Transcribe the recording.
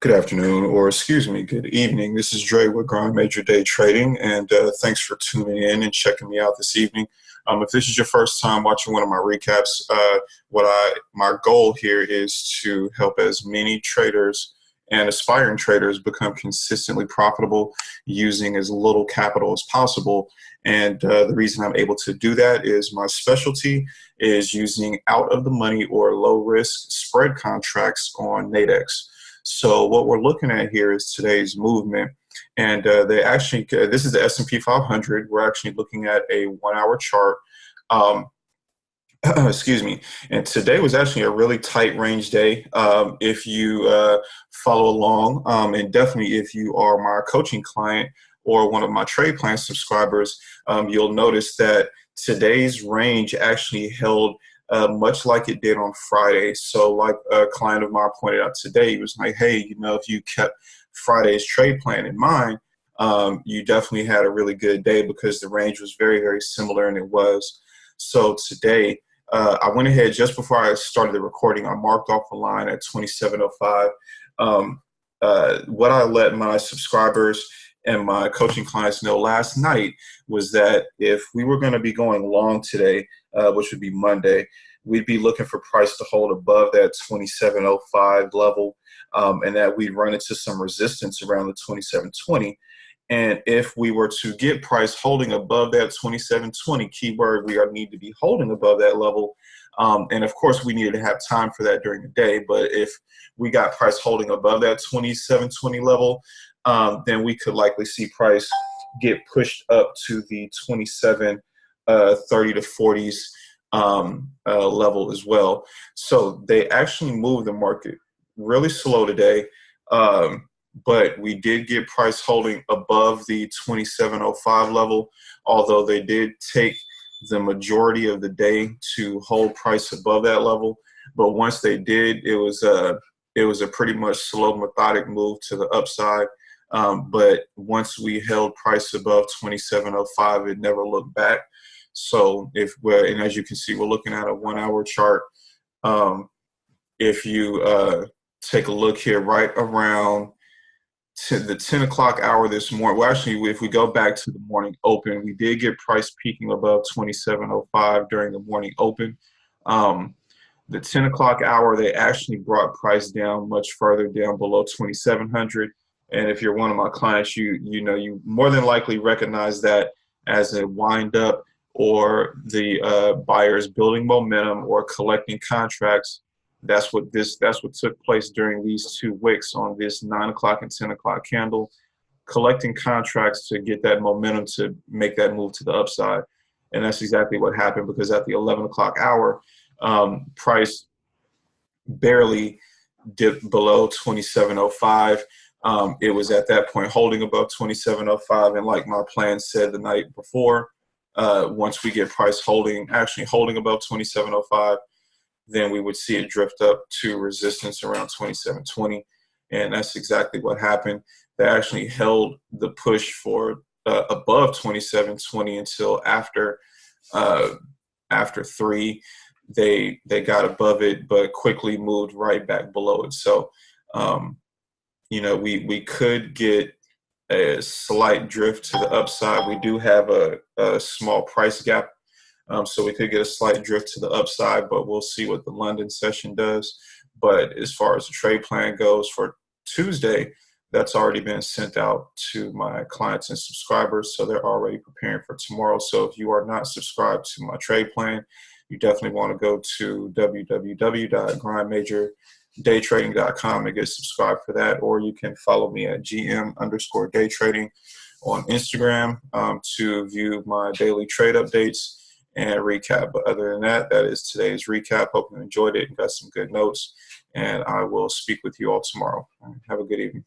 Good afternoon, or excuse me, good evening. This is Dre with Grind Major Day Trading, and thanks for tuning in and checking me out this evening. If this is your first time watching one of my recaps, my goal here is to help as many traders and aspiring traders become consistently profitable using as little capital as possible. And the reason I'm able to do that is my specialty is using out of the money or low risk spread contracts on Nadex. So what we're looking at here is today's movement, and this is the S&P 500. We're actually looking at a 1 hour chart. Excuse me. And today was actually a really tight range day. If you follow along, and definitely if you are my coaching client or one of my trade plan subscribers, you'll notice that today's range actually held much like it did on Friday. So like a client of mine pointed out today, he was like, hey, if you kept Friday's trade plan in mind, you definitely had a really good day because the range was very, very similar, and it was. So today, I went ahead just before I started the recording. I marked off a line at 27.05. What I let my subscribers and my coaching clients know last night was that if we were going to be going long today, which would be Monday, we'd be looking for price to hold above that 27.05 level, and that we'd run into some resistance around the 27.20. And if we were to get price holding above that 27.20, keyword, we need to be holding above that level. And of course, we needed to have time for that during the day. But if we got price holding above that 27.20 level, then we could likely see price get pushed up to the 27.30 to 40s level as well. So they actually moved the market really slow today. But we did get price holding above the 27.05 level, although they did take the majority of the day to hold price above that level. But once they did, it was a pretty much slow, methodic move to the upside. But once we held price above 27.05, it never looked back. So and as you can see, we're looking at a 1 hour chart. If you take a look here, right around the 10 o'clock hour this morning. Well, actually, if we go back to the morning open, we did get price peaking above 27.05 during the morning open. The 10 o'clock hour, they actually brought price down much further down below 2,700. And if you're one of my clients, you more than likely recognize that as a wind up or the buyers building momentum or collecting contracts. That's what took place during these 2 wicks on this 9 o'clock and 10 o'clock candle, collecting contracts to get that momentum to make that move to the upside. And that's exactly what happened, because at the 11 o'clock hour, price barely dipped below 27.05. It was at that point holding above 27.05. And like my plan said the night before, once we get price actually holding above 27.05, then we would see it drift up to resistance around 27.20. And that's exactly what happened. They actually held the push for above 27.20 until after 3. They got above it, but quickly moved right back below it. So, we could get a slight drift to the upside. We do have a small price gap. So we could get a slight drift to the upside, but we'll see what the London session does. But as far as the trade plan goes for Tuesday, that's already been sent out to my clients and subscribers, so they're already preparing for tomorrow. So if you are not subscribed to my trade plan, you definitely want to go to www.grindmajordaytrading.com and get subscribed for that, or you can follow me at GM_daytrading on Instagram to view my daily trade updates and recap. But other than that, that is today's recap. Hope you enjoyed it and got some good notes. And I will speak with you all tomorrow. Have a good evening.